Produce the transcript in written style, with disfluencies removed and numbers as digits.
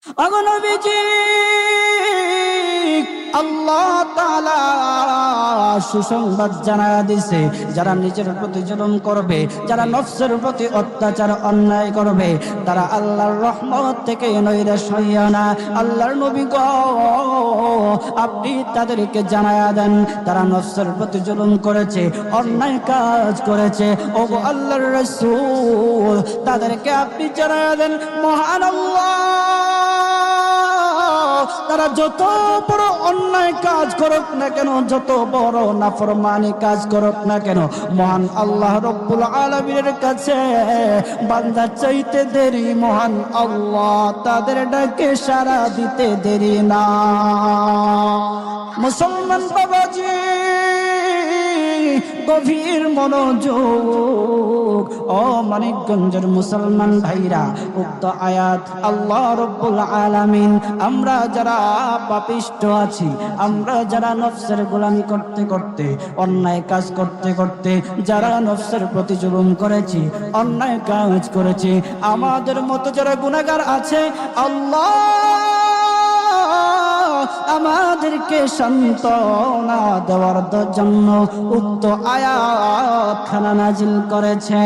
ওগো নবীজি, আল্লাহ তাআলা সুসংবাদ জানায়া দিছে, যারা নিজের প্রতি জুলুম করবে, যারা নফসের প্রতি অত্যাচার অন্যায় করবে, তারা আল্লাহর রহমত থেকে নৈরাশ হইও না। আল্লাহর নবী গো, আপনি তাদেরকে জানায়া দেন, তারা নফসের প্রতি জুলুম করেছে, অন্যায় কাজ করেছে। ওগো আল্লাহর রাসূল, তাদেরকে আপনি জানায়া দেন, মহান আল্লাহ তারা যত বড় অন্যায় কাজ করুক না কেন, যত বড় নাফরমানি কাজ করুক না কেন, মহান আল্লাহ রব্বুল আলামিনের কাছে বান্দা চাইতে দেরি, মহান আল্লাহ তাদের ডাকে সাড়া দিতে দেরি না। মুসলমান বাবাজি, গভীর মনোযোগ, ও মানিকগঞ্জের মুসলমান ভাইরা, উক্ত আয়াত আল্লাহ রব্বুল আলামিন আমরা যারা পাপিষ্ট আছি, আমরা যারা নফসের গোলামি করতে করতে, অন্যায় কাজ করতে করতে, যারা নফসের প্রতি জুলুম করেছি, অন্যায় কাজ করেছি, আমাদের মতো যারা গুনাহগার আছে, আল্লাহ আমাদেরকে সান্ত্বনা দেওয়ার জন্য উক্ত আয়াত খানা নাজিল করেছে।